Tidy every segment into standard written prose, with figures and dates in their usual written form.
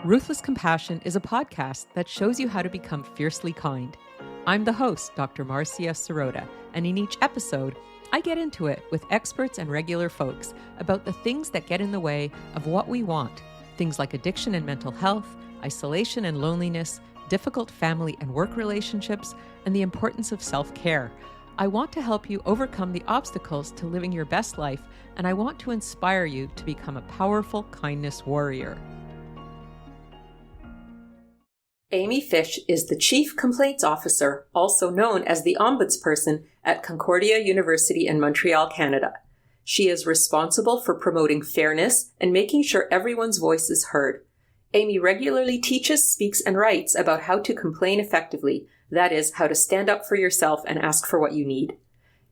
Ruthless Compassion is a podcast that shows you how to become fiercely kind. I'm the host, Dr. Marcia Sirota, and in each episode, I get into it with experts and regular folks about the things that get in the way of what we want. Things like addiction and mental health, isolation and loneliness, difficult family and work relationships, and the importance of self-care. I want to help you overcome the obstacles to living your best life, and I want to inspire you to become a powerful kindness warrior. Amy Fish is the Chief Complaints Officer, also known as the Ombudsperson, at Concordia University in Montreal, Canada. She is responsible for promoting fairness and making sure everyone's voice is heard. Amy regularly teaches, speaks, and writes about how to complain effectively, that is, how to stand up for yourself and ask for what you need.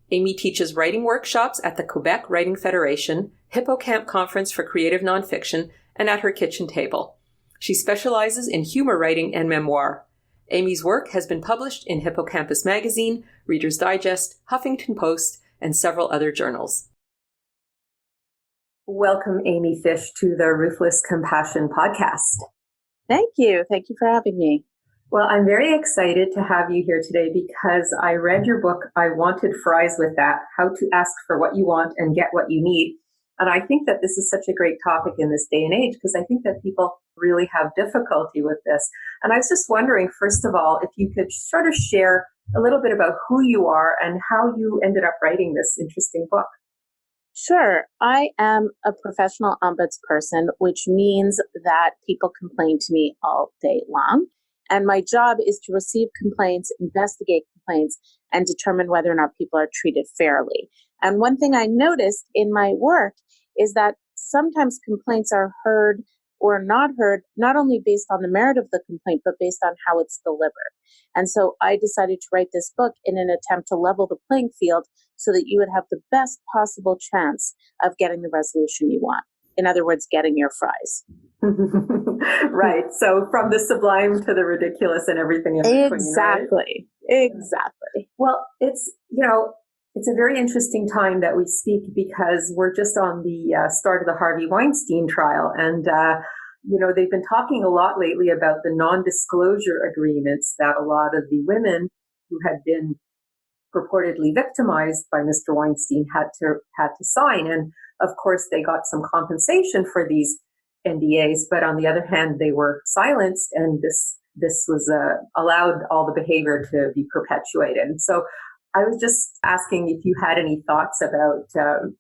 Amy teaches writing workshops at the Quebec Writing Federation, Hippocamp Conference for Creative Nonfiction, and at her kitchen table. She specializes in humour writing and memoir. Amy's work has been published in Hippocampus Magazine, Reader's Digest, Huffington Post, and several other journals. Welcome, Amy Fish, to the Ruthless Compassion podcast. Thank you. Thank you for having me. Well, I'm very excited to have you here today because I read your book, I Wanted Fries with That, How to Ask for What You Want and Get What You Need. And I think that this is such a great topic in this day and age because I think that people really have difficulty with this. And I was just wondering, first of all, if you could sort of share a little bit about who you are and how you ended up writing this interesting book. Sure. I am a professional ombudsperson, which means that people complain to me all day long. And my job is to receive complaints, investigate complaints, and determine whether or not people are treated fairly. And one thing I noticed in my work is that sometimes complaints are heard or not heard, not only based on the merit of the complaint, but based on how it's delivered. And so I decided to write this book in an attempt to level the playing field so that you would have the best possible chance of getting the resolution you want. In other words, getting your fries. Right. So from the sublime to the ridiculous and everything in between. Exactly. Right? Exactly. Well, it's a very interesting time that we speak because we're just on the start of the Harvey Weinstein trial. And, they've been talking a lot lately about the non-disclosure agreements that a lot of the women who had been purportedly victimized by Mr. Weinstein had to sign. And of course, they got some compensation for these NDAs, but on the other hand, they were silenced, and this was allowed all the behavior to be perpetuated. And so I was just asking if you had any thoughts about,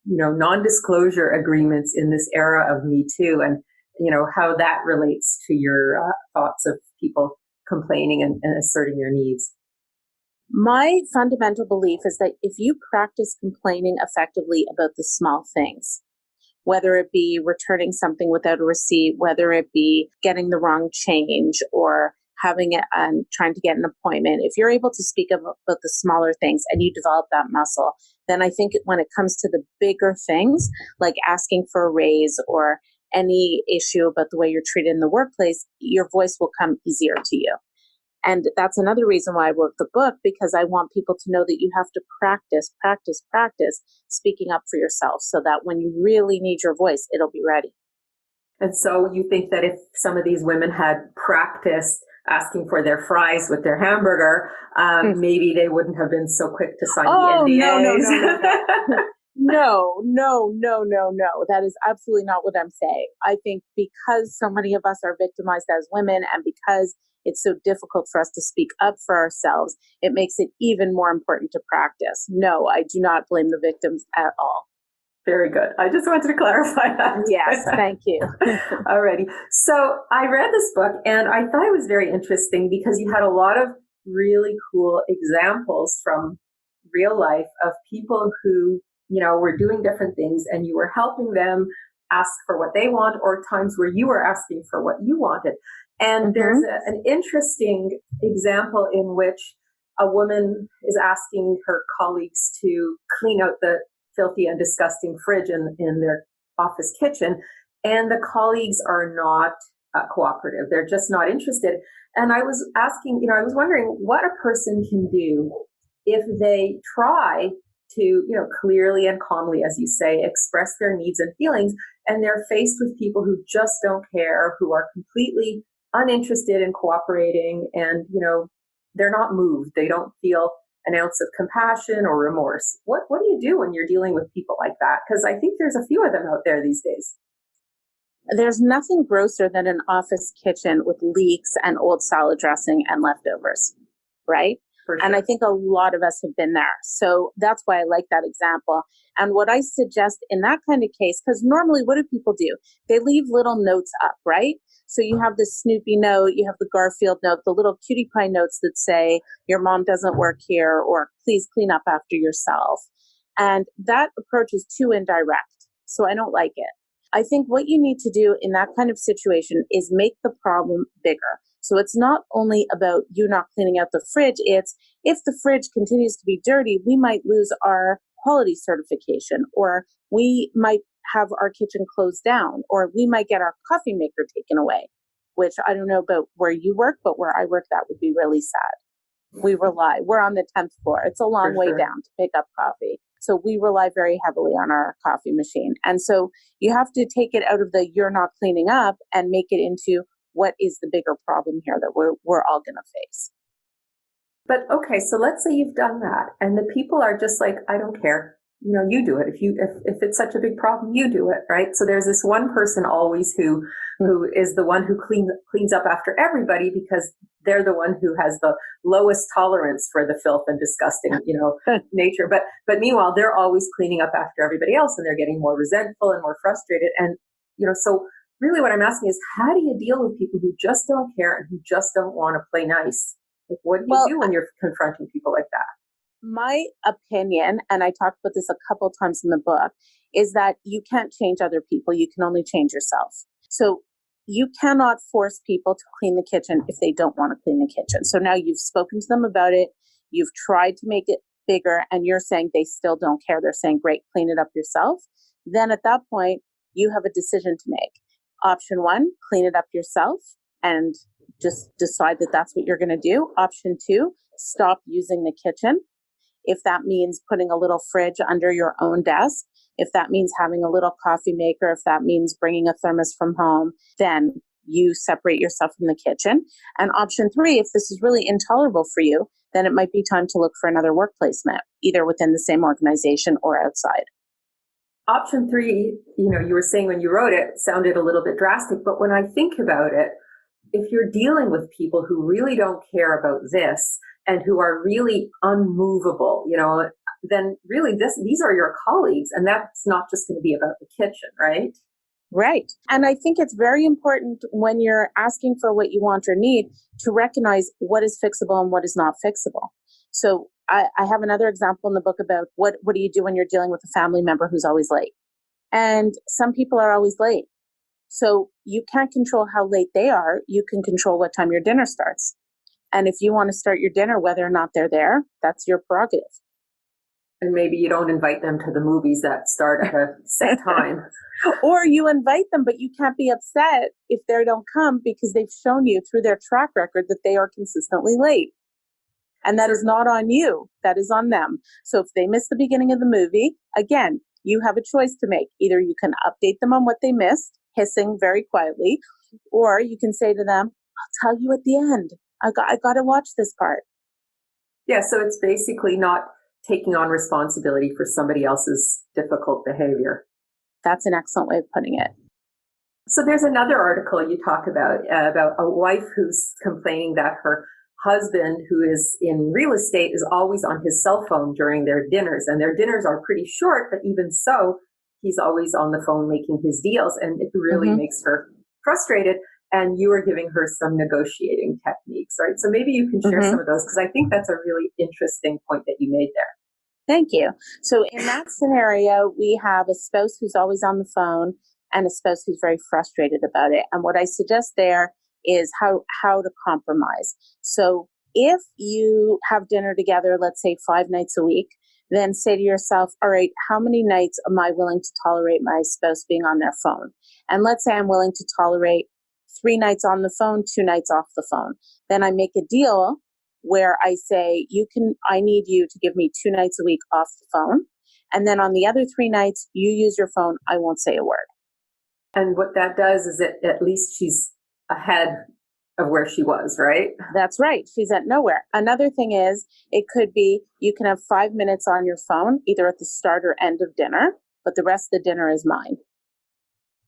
non-disclosure agreements in this era of Me Too and, how that relates to your thoughts of people complaining and asserting their needs. My fundamental belief is that if you practice complaining effectively about the small things, whether it be returning something without a receipt, whether it be getting the wrong change or having it and trying to get an appointment, if you're able to speak about the smaller things and you develop that muscle, then I think when it comes to the bigger things, like asking for a raise or any issue about the way you're treated in the workplace, your voice will come easier to you. And that's another reason why I wrote the book, because I want people to know that you have to practice speaking up for yourself so that when you really need your voice, it'll be ready. And so you think that if some of these women had practiced asking for their fries with their hamburger, maybe they wouldn't have been so quick to sign the NDAs. No. That is absolutely not what I'm saying. I think because so many of us are victimized as women and because it's so difficult for us to speak up for ourselves, it makes it even more important to practice. No, I do not blame the victims at all. Very good. I just wanted to clarify that. Yes, thank you. Alrighty. So I read this book and I thought it was very interesting because you had a lot of really cool examples from real life of people who, were doing different things and you were helping them ask for what they want, or times where you were asking for what you wanted. And there's an interesting example in which a woman is asking her colleagues to clean out the filthy and disgusting fridge in their office kitchen, and the colleagues are not cooperative. They're just not interested. And I was asking, I was wondering what a person can do if they try to, clearly and calmly, as you say, express their needs and feelings. And they're faced with people who just don't care, who are completely uninterested in cooperating. And, they're not moved. They don't feel an ounce of compassion or remorse. What do you do when you're dealing with people like that? Because I think there's a few of them out there these days. There's nothing grosser than an office kitchen with leaks and old salad dressing and leftovers, right? For sure. And I think a lot of us have been there. So that's why I like that example. And what I suggest in that kind of case, because normally what do people do? They leave little notes up, right? So you have the Snoopy note, you have the Garfield note, the little cutie pie notes that say, your mom doesn't work here, or please clean up after yourself. And that approach is too indirect. So I don't like it. I think what you need to do in that kind of situation is make the problem bigger. So it's not only about you not cleaning out the fridge, it's if the fridge continues to be dirty, we might lose our quality certification, or we might have our kitchen closed down, or we might get our coffee maker taken away, which I don't know about where you work, but where I work, that would be really sad. We're on the 10th floor. It's a long way down to pick up coffee. So we rely very heavily on our coffee machine. And so you have to take it out of the you're not cleaning up and make it into what is the bigger problem here that we're all going to face. But okay, so let's say you've done that and the people are just like, I don't care. You do it. If it's such a big problem, you do it, right? So there's this one person always who is the one who cleans up after everybody because they're the one who has the lowest tolerance for the filth and disgusting, nature. But meanwhile, they're always cleaning up after everybody else, and they're getting more resentful and more frustrated. And so really, what I'm asking is, how do you deal with people who just don't care and who just don't want to play nice? Like, what do you do when you're confronting people like that? My opinion, and I talked about this a couple of times in the book, is that you can't change other people. You can only change yourself. So you cannot force people to clean the kitchen if they don't want to clean the kitchen. So now you've spoken to them about it. You've tried to make it bigger, and you're saying they still don't care. They're saying, great, clean it up yourself. Then at that point, you have a decision to make. Option one, clean it up yourself and just decide that that's what you're going to do. Option two, stop using the kitchen. If that means putting a little fridge under your own desk, if that means having a little coffee maker, if that means bringing a thermos from home, then you separate yourself from the kitchen. And option three, if this is really intolerable for you, then it might be time to look for another work placement, either within the same organization or outside. Option three, you were saying when you wrote it, sounded a little bit drastic, but when I think about it, if you're dealing with people who really don't care about this and who are really unmovable, then really these are your colleagues, and that's not just going to be about the kitchen, right? Right. And I think it's very important when you're asking for what you want or need to recognize what is fixable and what is not fixable. So I have another example in the book about what do you do when you're dealing with a family member who's always late? And some people are always late. So you can't control how late they are. You can control what time your dinner starts. And if you want to start your dinner, whether or not they're there, that's your prerogative. And maybe you don't invite them to the movies that start at a set time. Or you invite them, but you can't be upset if they don't come because they've shown you through their track record that they are consistently late. And that is not on you. That is on them. So if they miss the beginning of the movie, again, you have a choice to make. Either you can update them on what they missed, hissing very quietly, or you can say to them, I'll tell you at the end. I got to watch this part. Yeah, so it's basically not taking on responsibility for somebody else's difficult behavior. That's an excellent way of putting it. So there's another article you talk about a wife who's complaining that her husband, who is in real estate, is always on his cell phone during their dinners. And their dinners are pretty short, but even so, he's always on the phone making his deals. And it really makes her frustrated. And you are giving her some negotiating techniques, right? So maybe you can share some of those, because I think that's a really interesting point that you made there. Thank you. So in that scenario, we have a spouse who's always on the phone and a spouse who's very frustrated about it. And what I suggest there is how to compromise. So if you have dinner together, let's say 5 nights a week, then say to yourself, all right, how many nights am I willing to tolerate my spouse being on their phone? And let's say I'm willing to tolerate 3 nights on the phone, 2 nights off the phone. Then I make a deal where I say, I need you to give me 2 nights a week off the phone. And then on the other 3 nights, you use your phone. I won't say a word. And what that does is that at least she's ahead of where she was, right? That's right. She's at nowhere. Another thing is, it could be you can have 5 minutes on your phone, either at the start or end of dinner, but the rest of the dinner is mine.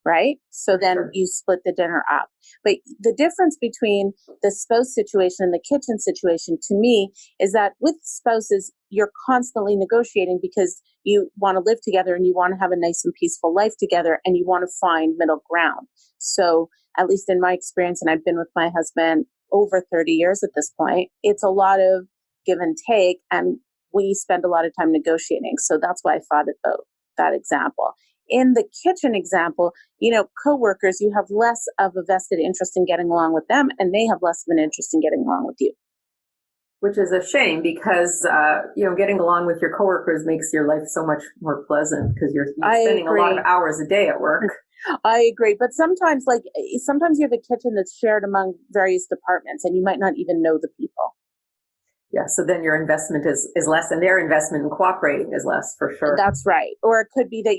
Right? So then you split the dinner up. But the difference between the spouse situation and the kitchen situation to me is that with spouses, you're constantly negotiating because you want to live together and you want to have a nice and peaceful life together and you want to find middle ground. So at least in my experience, and I've been with my husband over 30 years at this point, it's a lot of give and take, and we spend a lot of time negotiating. So that's why I thought about that example. In the kitchen example, coworkers, you have less of a vested interest in getting along with them, and they have less of an interest in getting along with you. Which is a shame because, getting along with your coworkers makes your life so much more pleasant because you're spending a lot of hours a day at work. I agree. But sometimes you have a kitchen that's shared among various departments and you might not even know the people. Yeah, so then your investment is less, and their investment in cooperating is less, for sure. That's right. Or it could be that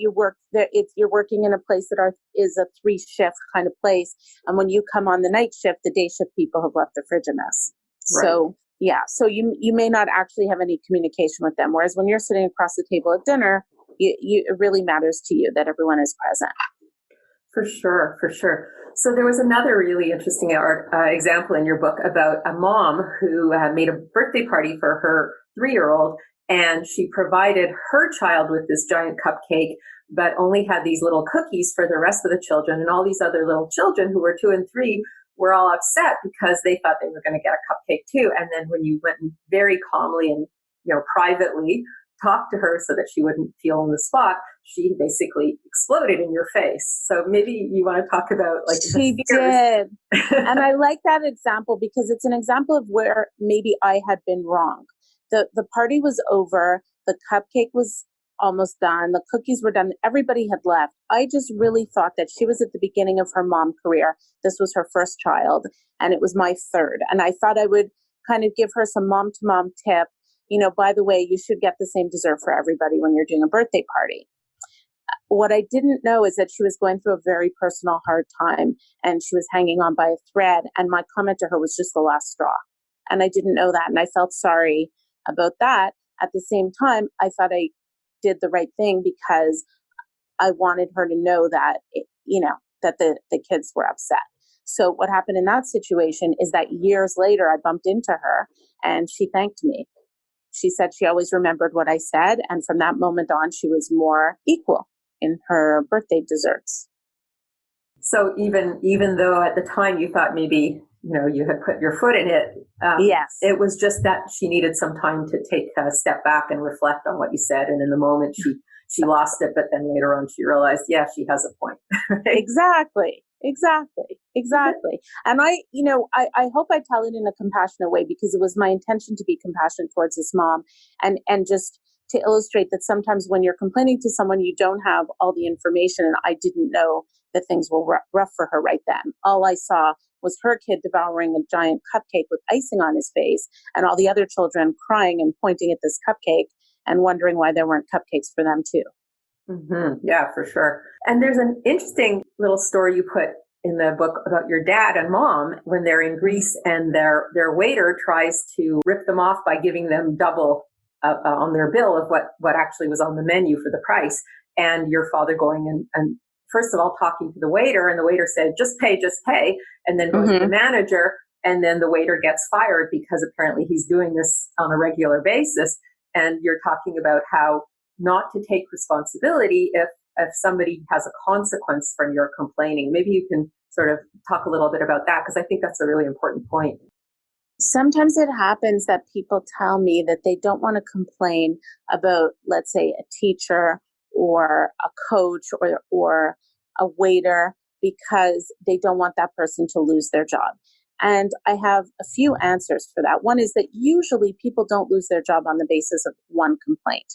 if you're working in a place that is a 3-shift kind of place, and when you come on the night shift, the day shift people have left their fridge a mess. Right. So yeah, so you may not actually have any communication with them. Whereas when you're sitting across the table at dinner, it really matters to you that everyone is present. For sure. So there was another really interesting example in your book about a mom who made a birthday party for her 3-year-old, and she provided her child with this giant cupcake, but only had these little cookies for the rest of the children. And all these other little children who were 2 and 3 were all upset because they thought they were going to get a cupcake too. And then when you went and very calmly and privately talked to her so that she wouldn't feel on the spot, she basically exploded in your face. So maybe you want to talk about she did. And I like that example because it's an example of where maybe I had been wrong. The party was over, the cupcake was almost done, the cookies were done, everybody had left. I just really thought that she was at the beginning of her mom career. This was her first child and it was my third. And I thought I would kind of give her some mom to mom tip. By the way, you should get the same dessert for everybody when you're doing a birthday party. What I didn't know is that she was going through a very personal, hard time and she was hanging on by a thread. And my comment to her was just the last straw. And I didn't know that. And I felt sorry about that. At the same time, I thought I did the right thing because I wanted her to know that, that the kids were upset. So what happened in that situation is that years later, I bumped into her and she thanked me. She said she always remembered what I said. And from that moment on, she was more equal in her birthday desserts. So even though at the time you thought maybe, you had put your foot in it, yes, it was just that she needed some time to take a step back and reflect on what you said. And in the moment she lost it, but then later on she realized, yeah, she has a point. Right? Exactly. And I hope I tell it in a compassionate way because it was my intention to be compassionate towards this mom and just to illustrate that sometimes when you're complaining to someone, you don't have all the information. And I didn't know that things were rough for her right then. All I saw was her kid devouring a giant cupcake with icing on his face and all the other children crying and pointing at this cupcake and wondering why there weren't cupcakes for them too. Mm-hmm. Yeah, for sure. And there's an interesting little story you put in the book about your dad and mom when they're in Greece and their waiter tries to rip them off by giving them double on their bill of what actually was on the menu for the price. And your father going and first of all talking to the waiter, and the waiter said, just pay, and then goes to the manager, and then the waiter gets fired because apparently he's doing this on a regular basis. And you're talking about how not to take responsibility if somebody has a consequence from your complaining. Maybe you can sort of talk a little bit about that, because I think that's a really important point. Sometimes it happens that people tell me that they don't want to complain about, let's say, a teacher or a coach or a waiter because they don't want that person to lose their job. And I have a few answers for that. One is that usually people don't lose their job on the basis of one complaint.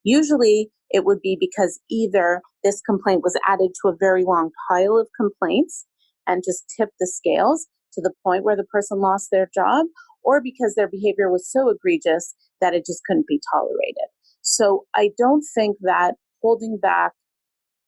Usually it would be because either this complaint was added to a very long pile of complaints and just tipped the scales to the point where the person lost their job, or because their behavior was so egregious that it just couldn't be tolerated. So I don't think that holding back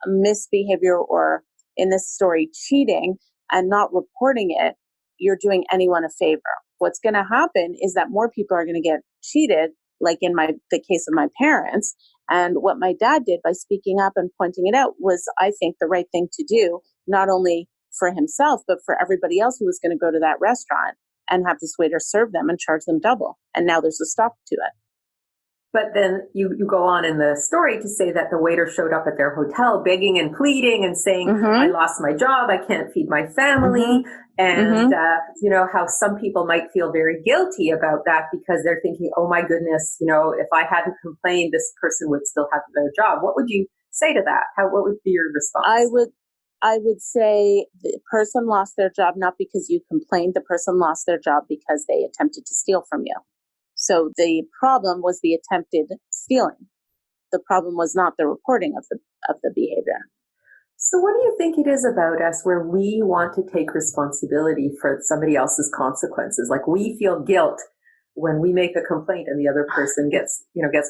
misbehavior, or in this story, cheating, and not reporting it, you're doing anyone a favor. What's going to happen is that more people are going to get cheated, like in the case of my parents. And what my dad did by speaking up and pointing it out was, I think, the right thing to do, not only for himself, but for everybody else who was going to go to that restaurant and have this waiter serve them and charge them double. And now there's a stop to it. But then you go on in the story to say that the waiter showed up at their hotel begging and pleading and saying, I lost my job, I can't feed my family. And, how some people might feel very guilty about that because they're thinking, oh my goodness, if I hadn't complained, this person would still have their job. What would you say to that? What would be your response? I would say the person lost their job not because you complained. The person lost their job because they attempted to steal from you. So the problem was the attempted stealing. The problem was not the reporting of the behavior. So what do you think it is about us where we want to take responsibility for somebody else's consequences? Like we feel guilt when we make a complaint and the other person gets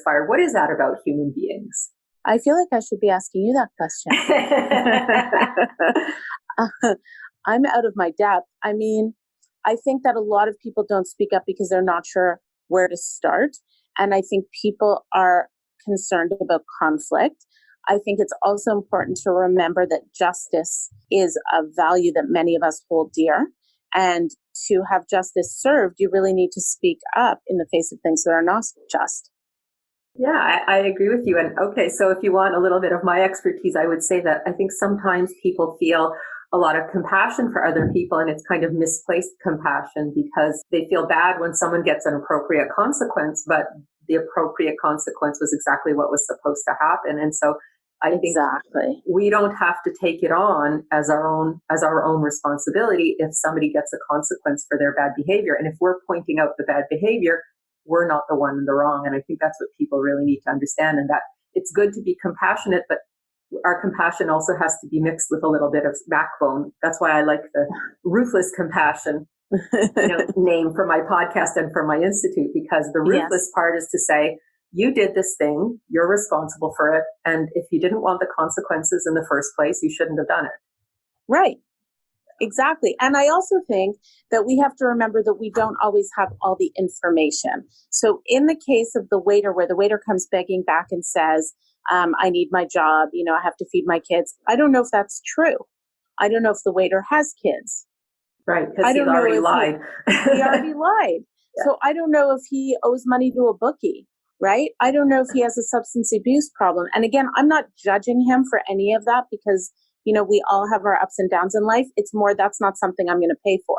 fired. What is that about human beings? I feel like I should be asking you that question. I'm out of my depth. I mean, I think that a lot of people don't speak up because they're not sure where to start. And I think people are concerned about conflict. I think it's also important to remember that justice is a value that many of us hold dear. And to have justice served, you really need to speak up in the face of things that are not just. Yeah, I agree with you. And okay, so if you want a little bit of my expertise, I would say that I think sometimes people feel a lot of compassion for other people, and it's kind of misplaced compassion because they feel bad when someone gets an appropriate consequence, but the appropriate consequence was exactly what was supposed to happen. And so I think we don't have to take it on as our own responsibility if somebody gets a consequence for their bad behavior. And if we're pointing out the bad behavior, we're not the one in the wrong. And I think that's what people really need to understand, and that it's good to be compassionate, but our compassion also has to be mixed with a little bit of backbone. That's why I like the ruthless compassion name for my podcast and for my institute, because the ruthless part is to say, you did this thing, you're responsible for it. And if you didn't want the consequences in the first place, you shouldn't have done it. Right. Exactly. And I also think that we have to remember that we don't always have all the information. So in the case of the waiter, where the waiter comes begging back and says, I need my job, I have to feed my kids. I don't know if that's true. I don't know if the waiter has kids. Right, because he already lied. He already lied. Yeah. So I don't know if he owes money to a bookie, right? I don't know if he has a substance abuse problem. And again, I'm not judging him for any of that because, we all have our ups and downs in life. It's more, that's not something I'm going to pay for.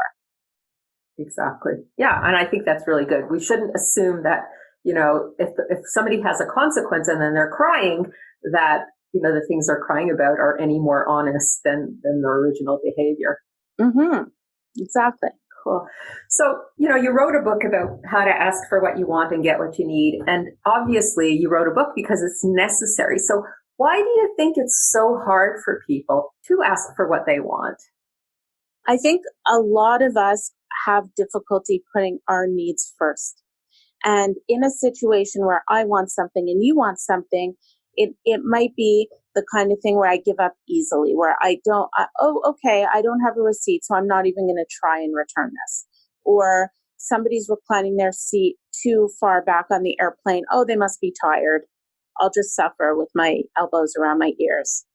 Exactly. Yeah. And I think that's really good. We shouldn't assume that, if somebody has a consequence and then they're crying, that, the things they're crying about are any more honest than the original behavior. Mm-hmm. Exactly. Cool. So, you wrote a book about how to ask for what you want and get what you need. And obviously you wrote a book because it's necessary. So why do you think it's so hard for people to ask for what they want? I think a lot of us have difficulty putting our needs first. And in a situation where I want something and you want something, it might be the kind of thing where I give up easily, where I don't have a receipt, so I'm not even going to try and return this. Or somebody's reclining their seat too far back on the airplane. Oh, they must be tired. I'll just suffer with my elbows around my ears.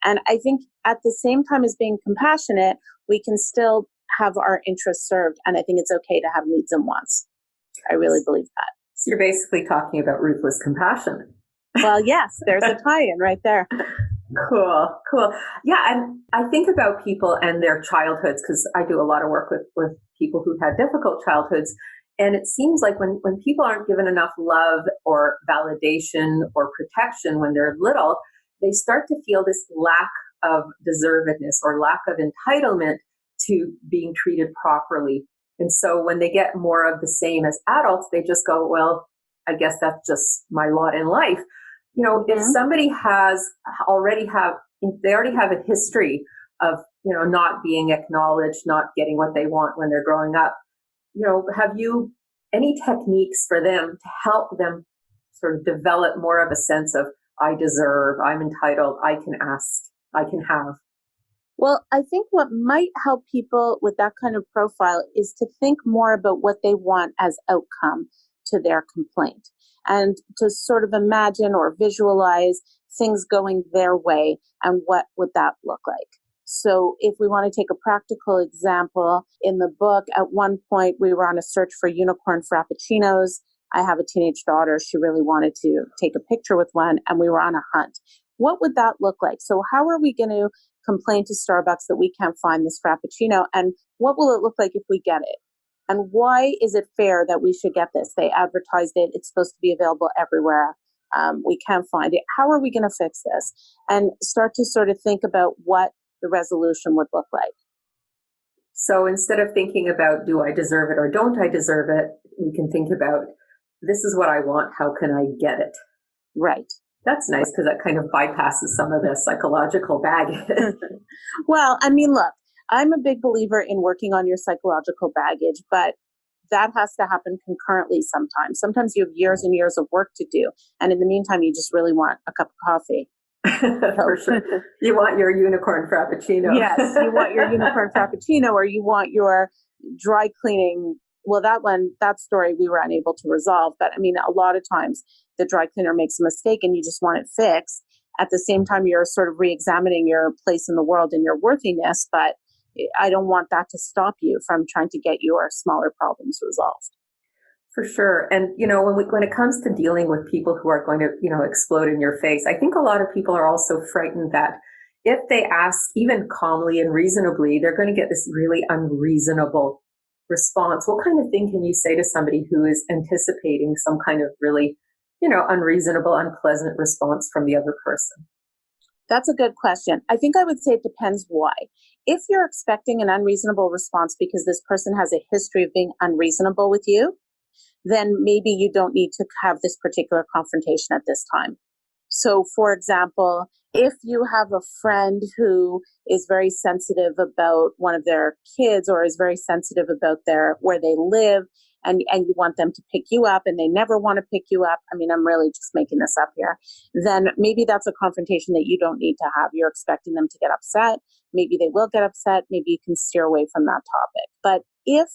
And I think at the same time as being compassionate, we can still have our interests served. And I think it's okay to have needs and wants. I really believe that. So you're basically talking about ruthless compassion. Well, yes, there's a tie-in right there. Cool. Yeah, and I think about people and their childhoods, because I do a lot of work with people who had difficult childhoods. And it seems like when people aren't given enough love or validation or protection when they're little, they start to feel this lack of deservedness or lack of entitlement to being treated properly. And so when they get more of the same as adults, they just go, well, I guess that's just my lot in life. If somebody already have a history of, not being acknowledged, not getting what they want when they're growing up, have you any techniques for them to help them sort of develop more of a sense of, I deserve, I'm entitled, I can ask, I can have? Well, I think what might help people with that kind of profile is to think more about what they want as outcome to their complaint, and to sort of imagine or visualize things going their way and what would that look like. So if we want to take a practical example, in the book, at one point we were on a search for unicorn frappuccinos. I have a teenage daughter. She really wanted to take a picture with one, and we were on a hunt. What would that look like? So how are we going to complain to Starbucks that we can't find this frappuccino? And what will it look like if we get it? And why is it fair that we should get this? They advertised it. It's supposed to be available everywhere. We can't find it. How are we going to fix this? And start to sort of think about what the resolution would look like. So instead of thinking about, do I deserve it or don't I deserve it, we can think about, this is what I want. How can I get it? Right. That's nice, because that kind of bypasses some of the psychological baggage. Well, I mean, look, I'm a big believer in working on your psychological baggage, but that has to happen concurrently sometimes. Sometimes you have years and years of work to do. And in the meantime, you just really want a cup of coffee. For sure. You want your unicorn frappuccino. Yes, you want your unicorn frappuccino, or you want your dry cleaning. Well, that story we were unable to resolve. But I mean, a lot of times the dry cleaner makes a mistake and you just want it fixed. At the same time, you're sort of re-examining your place in the world and your worthiness. But I don't want that to stop you from trying to get your smaller problems resolved. For sure. And, when it comes to dealing with people who are going to, explode in your face, I think a lot of people are also frightened that if they ask even calmly and reasonably, they're going to get this really unreasonable response. What kind of thing can you say to somebody who is anticipating some kind of really, unreasonable, unpleasant response from the other person? That's a good question. I think I would say it depends why. If you're expecting an unreasonable response because this person has a history of being unreasonable with you, then maybe you don't need to have this particular confrontation at this time. So, for example, if you have a friend who is very sensitive about one of their kids, or is very sensitive about where they live, and you want them to pick you up and they never want to pick you up, I mean, I'm really just making this up here, then maybe that's a confrontation that you don't need to have. You're expecting them to get upset. Maybe they will get upset. Maybe you can steer away from that topic. But if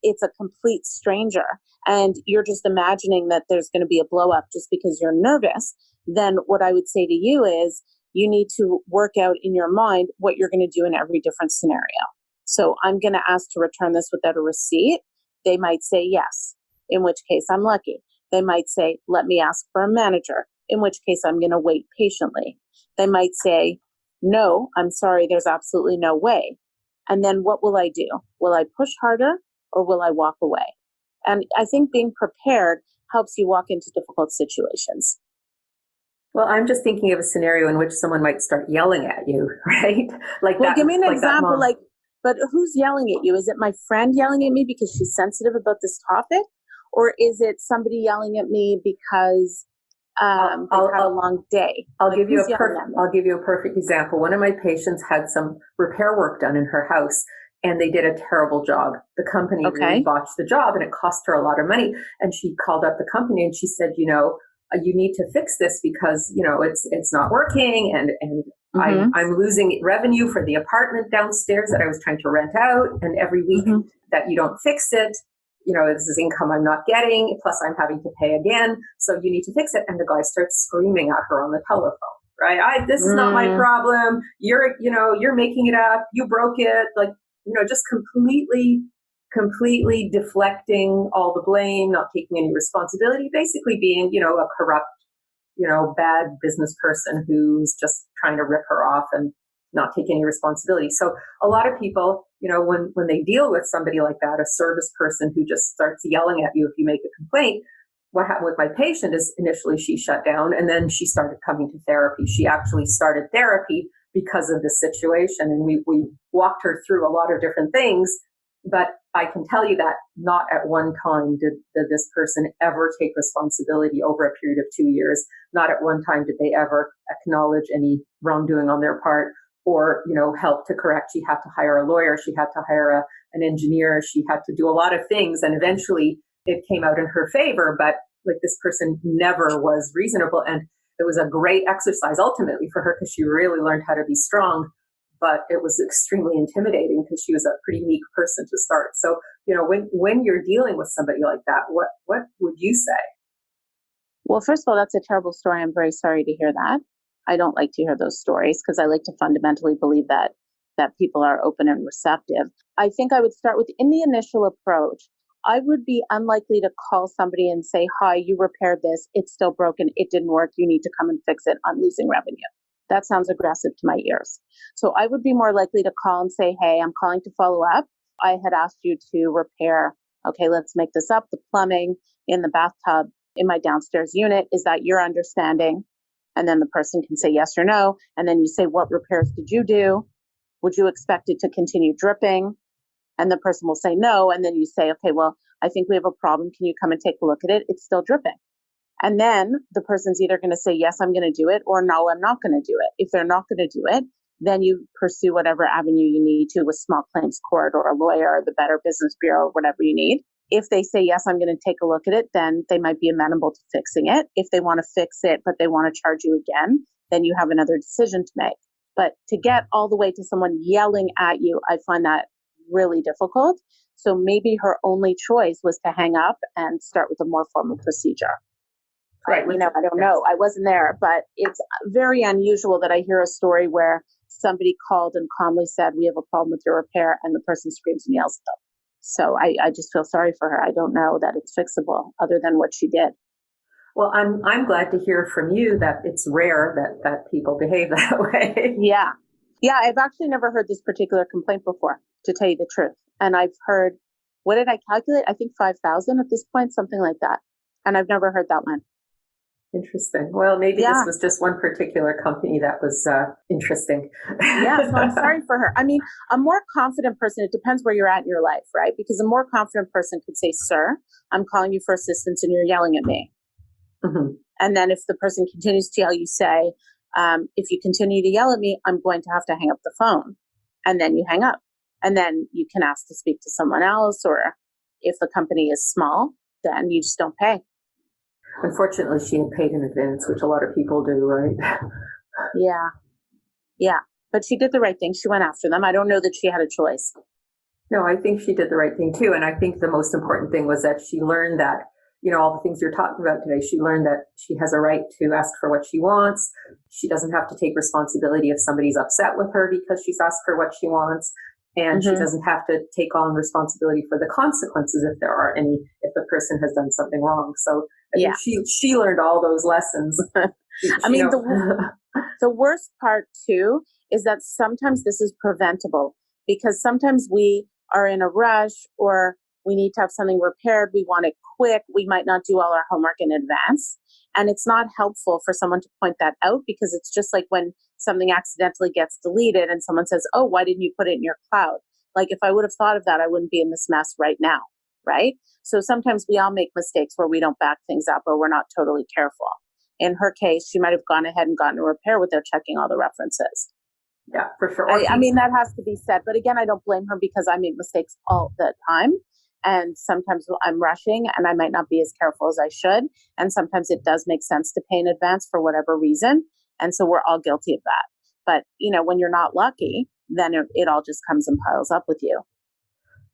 it's a complete stranger and you're just imagining that there's going to be a blow up just because you're nervous, then what I would say to you is you need to work out in your mind what you're going to do in every different scenario. So I'm going to ask to return this without a receipt. They might say yes, in which case I'm lucky. They might say, let me ask for a manager, in which case I'm going to wait patiently. They might say, no, I'm sorry, there's absolutely no way. And then what will I do? Will I push harder or will I walk away? And I think being prepared helps you walk into difficult situations. Well, I'm just thinking of a scenario in which someone might start yelling at you, right? Give me an example. But who's yelling at you? Is it my friend yelling at me because she's sensitive about this topic? Or is it somebody yelling at me because they've had a long day? I'll give you a perfect example. One of my patients had some repair work done in her house, and they did a terrible job. The company really botched the job, and it cost her a lot of money. And she called up the company and she said, you need to fix this because, it's not working, and I'm losing revenue for the apartment downstairs that I was trying to rent out. And every week that you don't fix it, this is income I'm not getting, plus I'm having to pay again. So you need to fix it. And the guy starts screaming at her on the telephone, right? This is not my problem. You're making it up. You broke it. Just completely deflecting all the blame, not taking any responsibility, basically being, a corrupt, bad business person who's just trying to rip her off and not take any responsibility. So a lot of people, when they deal with somebody like that, a service person who just starts yelling at you if you make a complaint, what happened with my patient is initially she shut down and then she started coming to therapy. She actually started therapy because of this situation. And we walked her through a lot of different things. But I can tell you that not at one time did this person ever take responsibility over a period of 2 years. Not at one time did they ever acknowledge any wrongdoing on their part or, help to correct. She had to hire a lawyer. She had to hire an engineer. She had to do a lot of things. And eventually it came out in her favor. But like, this person never was reasonable. And it was a great exercise ultimately for her, because she really learned how to be strong. But it was extremely intimidating because she was a pretty meek person to start. So, when you're dealing with somebody like that, what would you say? Well, first of all, that's a terrible story. I'm very sorry to hear that. I don't like to hear those stories because I like to fundamentally believe that people are open and receptive. I think I would start with, in the initial approach, I would be unlikely to call somebody and say, hi, you repaired this. It's still broken. It didn't work. You need to come and fix it. I'm losing revenue. That sounds aggressive to my ears. So I would be more likely to call and say, hey, I'm calling to follow up. I had asked you to repair. Okay, let's make this up. The plumbing in the bathtub in my downstairs unit. Is that your understanding? And then the person can say yes or no. And then you say, what repairs did you do? Would you expect it to continue dripping? And the person will say no. And then you say, okay, well, I think we have a problem. Can you come and take a look at it? It's still dripping. And then the person's either going to say, yes, I'm going to do it, or no, I'm not going to do it. If they're not going to do it, then you pursue whatever avenue you need to with small claims court or a lawyer or the Better Business Bureau, whatever you need. If they say, yes, I'm going to take a look at it, then they might be amenable to fixing it. If they want to fix it, but they want to charge you again, then you have another decision to make. But to get all the way to someone yelling at you, I find that really difficult. So maybe her only choice was to hang up and start with a more formal procedure. Right. I don't know. I wasn't there, but it's very unusual that I hear a story where somebody called and calmly said, we have a problem with your repair, and the person screams and yells at them. So I just feel sorry for her. I don't know that it's fixable other than what she did. Well, I'm glad to hear from you that it's rare that people behave that way. Yeah. Yeah, I've actually never heard this particular complaint before, to tell you the truth. And I've heard, what did I calculate? I think 5,000 at this point, something like that. And I've never heard that one. Interesting. Well, maybe this was just one particular company that was interesting. Yeah, so I'm sorry for her. I mean, a more confident person, it depends where you're at in your life, right? Because a more confident person could say, sir, I'm calling you for assistance and you're yelling at me. Mm-hmm. And then if the person continues to yell, you say, if you continue to yell at me, I'm going to have to hang up the phone. And then you hang up. And then you can ask to speak to someone else, or if the company is small, then you just don't pay. Unfortunately, she had paid in advance, which a lot of people do, right? Yeah. But she did the right thing. She went after them. I don't know that she had a choice. No, I think she did the right thing too. And I think the most important thing was that she learned that, all the things you're talking about today, she learned that she has a right to ask for what she wants. She doesn't have to take responsibility if somebody's upset with her because she's asked for what she wants. And she doesn't have to take on responsibility for the consequences if there are any, if the person has done something wrong. So I think she learned all those lessons. I mean, the worst part too is that sometimes this is preventable, because sometimes we are in a rush, or we need to have something repaired. We want it quick. We might not do all our homework in advance. And it's not helpful for someone to point that out, because it's just like when something accidentally gets deleted and someone says, oh, why didn't you put it in your cloud? Like, if I would have thought of that, I wouldn't be in this mess right now, right? So sometimes we all make mistakes where we don't back things up, or we're not totally careful. In her case, she might have gone ahead and gotten a repair without checking all the references. Yeah, for sure. I mean, that has to be said. But again, I don't blame her, because I make mistakes all the time. And sometimes I'm rushing and I might not be as careful as I should. And sometimes it does make sense to pay in advance for whatever reason. And so we're all guilty of that. But, when you're not lucky, then it all just comes and piles up with you.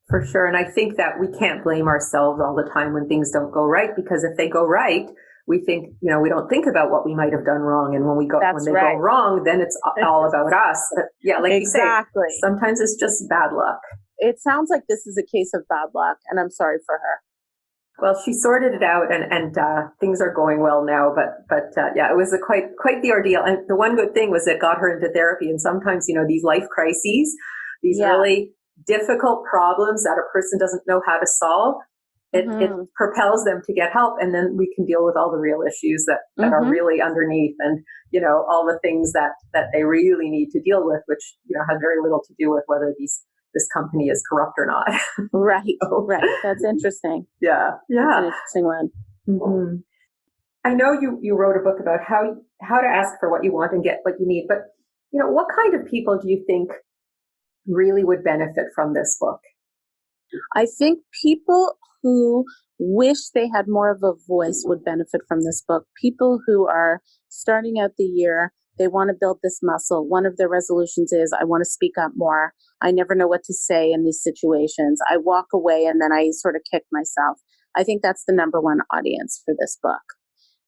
For sure. And I think that we can't blame ourselves all the time when things don't go right, because if they go right, we think, we don't think about what we might have done wrong. And when they go wrong, then it's all about us. But yeah, like exactly. You say, sometimes it's just bad luck. It sounds like this is a case of bad luck, and I'm sorry for her. Well, she sorted it out, and things are going well now. But it was quite the ordeal. And the one good thing was it got her into therapy. And sometimes, these life crises, these really difficult problems that a person doesn't know how to solve, it propels them to get help, and then we can deal with all the real issues that are really underneath, and all the things that they really need to deal with, which has very little to do with whether this company is corrupt or not. Right. Right. That's interesting. Yeah. That's an interesting one. Mm-hmm. I know you wrote a book about how to ask for what you want and get what you need, but What kind of people do you think really would benefit from this book? I think people who wish they had more of a voice would benefit from this book. People who are starting out the year, they want to build this muscle. One of their resolutions is, I want to speak up more. I never know what to say in these situations. I walk away and then I sort of kick myself. I think that's the number one audience for this book.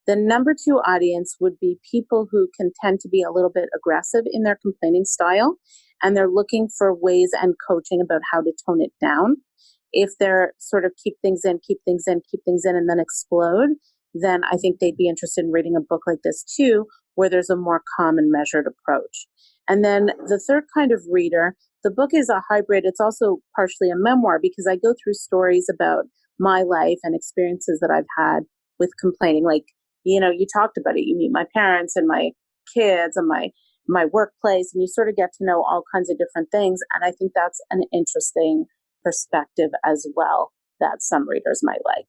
The number two audience would be people who can tend to be a little bit aggressive in their complaining style, and they're looking for ways and coaching about how to tone it down. If they're sort of keep things in, and then explode, then I think they'd be interested in reading a book like this too, where there's a more calm and measured approach. And then the third kind of reader, the book is a hybrid. It's also partially a memoir because I go through stories about my life and experiences that I've had with complaining. Like, you talked about it. You meet my parents and my kids and my workplace, and you sort of get to know all kinds of different things. And I think that's an interesting perspective as well that some readers might like.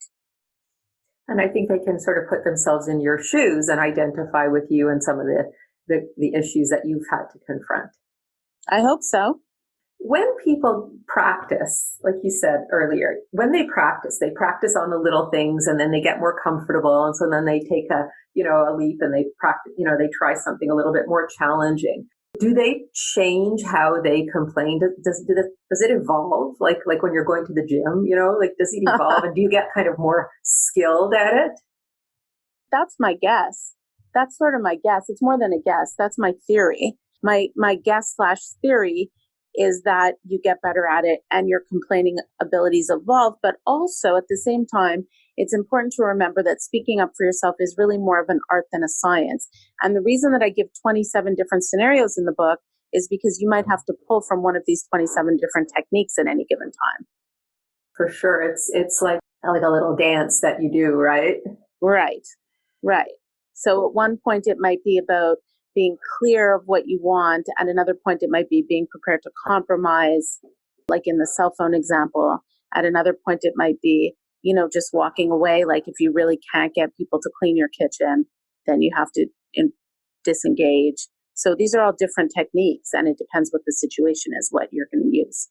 And I think they can sort of put themselves in your shoes and identify with you and some of the issues that you've had to confront. I hope so. When people practice, like you said earlier, when they practice on the little things, and then they get more comfortable. And so then they take a leap and they practice, they try something a little bit more challenging. Do they change how they complain? Does it evolve? Like when you're going to the gym, does it evolve? And do you get kind of more skilled at it? That's my guess. That's sort of my guess. It's more than a guess. That's my theory. My guess/theory is that you get better at it and your complaining abilities evolve. But also at the same time, it's important to remember that speaking up for yourself is really more of an art than a science. And the reason that I give 27 different scenarios in the book is because you might have to pull from one of these 27 different techniques at any given time. For sure. It's like a little dance that you do, right? Right. So at one point it might be about being clear of what you want. At another point, it might be being prepared to compromise, like in the cell phone example. At another point, it might be, just walking away. Like if you really can't get people to clean your kitchen, then you have to disengage. So these are all different techniques, and it depends what the situation is, what you're going to use.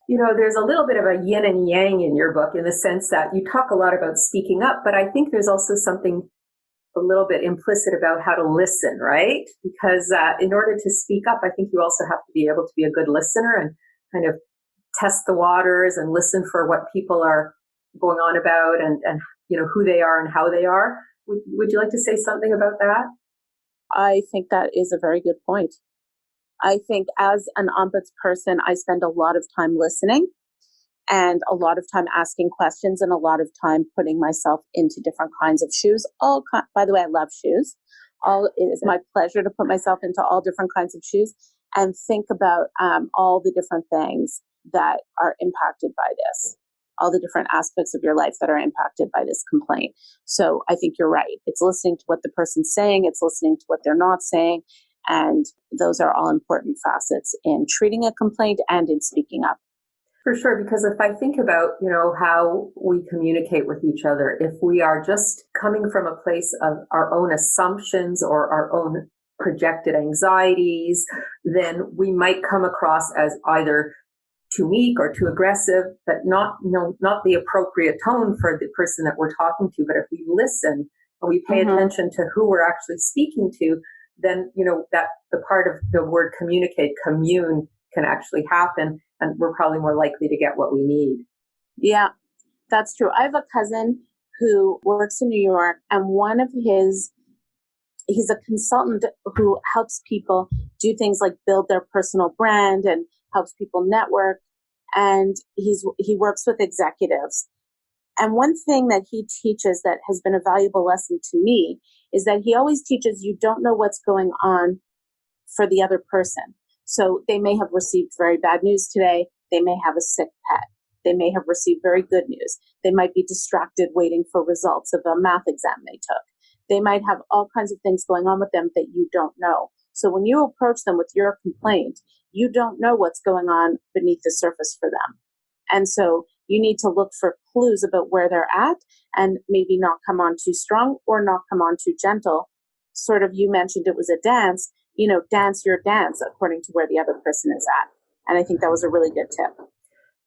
There's a little bit of a yin and yang in your book in the sense that you talk a lot about speaking up, but I think there's also something a little bit implicit about how to listen, right? Because in order to speak up, I think you also have to be able to be a good listener and kind of test the waters and listen for what people are going on about and who they are and how they are. Would you like to say something about that? I think that is a very good point. I think as an ombudsperson, I spend a lot of time listening and a lot of time asking questions and a lot of time putting myself into different kinds of shoes. By the way, I love shoes. It is my pleasure to put myself into all different kinds of shoes and think about all the different things that are impacted by this, all the different aspects of your life that are impacted by this complaint. So I think you're right. It's listening to what the person's saying. It's listening to what they're not saying. And those are all important facets in treating a complaint and in speaking up. For sure, because if I think about, how we communicate with each other, if we are just coming from a place of our own assumptions or our own projected anxieties, then we might come across as either too meek or too aggressive, but not the appropriate tone for the person that we're talking to. But if we listen and we pay attention to who we're actually speaking to, then, that the part of the word commune can actually happen. And we're probably more likely to get what we need. Yeah, that's true. I have a cousin who works in New York, and he's a consultant who helps people do things like build their personal brand and helps people network. And he works with executives. And one thing that he teaches that has been a valuable lesson to me is that he always teaches you don't know what's going on for the other person. So they may have received very bad news today. They may have a sick pet. They may have received very good news. They might be distracted waiting for results of a math exam they took. They might have all kinds of things going on with them that you don't know. So when you approach them with your complaint, you don't know what's going on beneath the surface for them. And so you need to look for clues about where they're at and maybe not come on too strong or not come on too gentle. Sort of, you mentioned it was a dance. dance your dance according to where the other person is at. And I think that was a really good tip.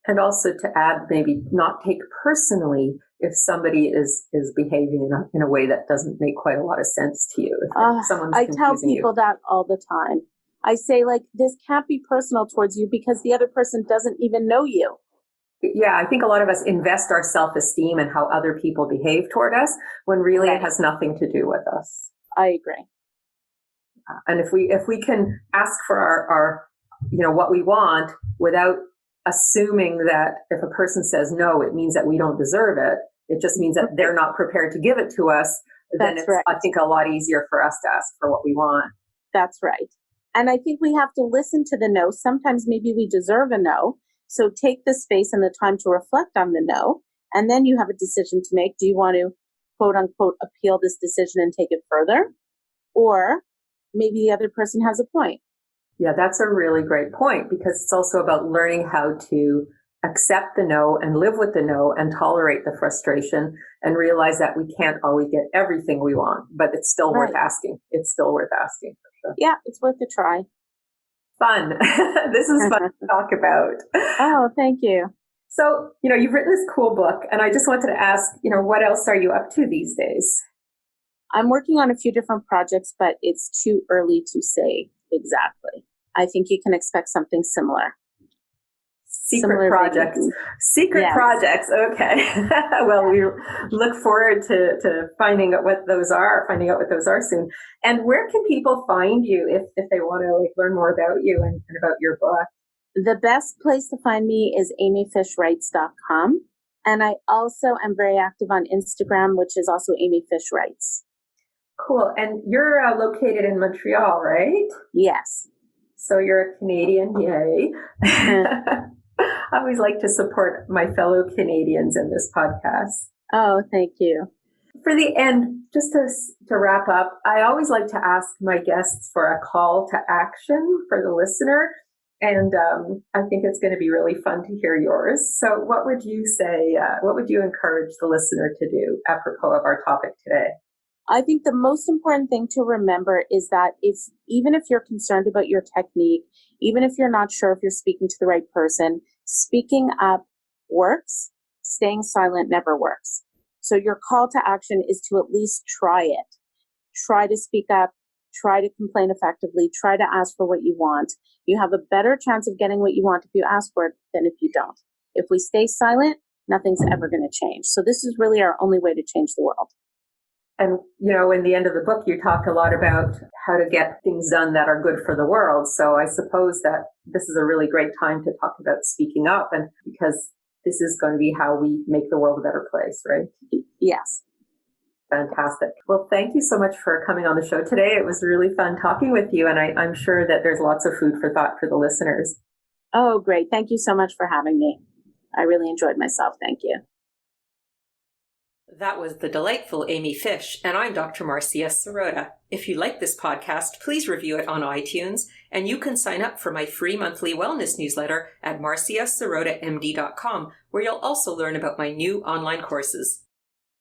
And also to add, maybe not take personally if somebody is behaving in a way that doesn't make quite a lot of sense to you. If someone's I tell people that all the time. I say, this can't be personal towards you because the other person doesn't even know you. Yeah, I think a lot of us invest our self-esteem in how other people behave toward us when really It has nothing to do with us. I agree. And if we can ask for our what we want without assuming that if a person says no, it means that we don't deserve it. It just means that they're not prepared to give it to us. Then it's, right. I think, a lot easier for us to ask for what we want. That's right. And I think we have to listen to the no. Sometimes maybe we deserve a no. So take the space and the time to reflect on the no. And then you have a decision to make. Do you want to, quote unquote, appeal this decision and take it further? Or maybe the other person has a point. Yeah, that's a really great point, because it's also about learning how to accept the no and live with the no and tolerate the frustration and realize that we can't always get everything we want, but it's still worth asking. It's still worth asking. For sure. Yeah, it's worth a try. Fun. This is fun to talk about. Oh, thank you. So, you've written this cool book, and I just wanted to ask, what else are you up to these days? I'm working on a few different projects, but it's too early to say exactly. I think you can expect something similar. Secret projects. Secret projects. Okay. Well, we look forward to finding out what those are soon. And where can people find you if they want to learn more about you and about your book? The best place to find me is amyfishwrites.com. And I also am very active on Instagram, which is also amyfishwrites. Cool. And you're located in Montreal, right? Yes. So you're a Canadian. Yay. I always like to support my fellow Canadians in this podcast. Oh, thank you. For the end, just to wrap up, I always like to ask my guests for a call to action for the listener. And I think it's going to be really fun to hear yours. So what would you say, what would you encourage the listener to do apropos of our topic today? I think the most important thing to remember is that even if you're concerned about your technique, even if you're not sure if you're speaking to the right person, speaking up works. Staying silent never works. So your call to action is to at least try it. Try to speak up, try to complain effectively, try to ask for what you want. You have a better chance of getting what you want if you ask for it than if you don't. If we stay silent, nothing's ever going to change. So this is really our only way to change the world. And, in the end of the book, you talk a lot about how to get things done that are good for the world. So I suppose that this is a really great time to talk about speaking up, and because this is going to be how we make the world a better place, right? Yes. Fantastic. Well, thank you so much for coming on the show today. It was really fun talking with you, and I'm sure that there's lots of food for thought for the listeners. Oh, great. Thank you so much for having me. I really enjoyed myself. Thank you. That was the delightful Amy Fish, and I'm Dr. Marcia Sirota. If you like this podcast, please review it on iTunes, and you can sign up for my free monthly wellness newsletter at marciasirotamd.com, where you'll also learn about my new online courses.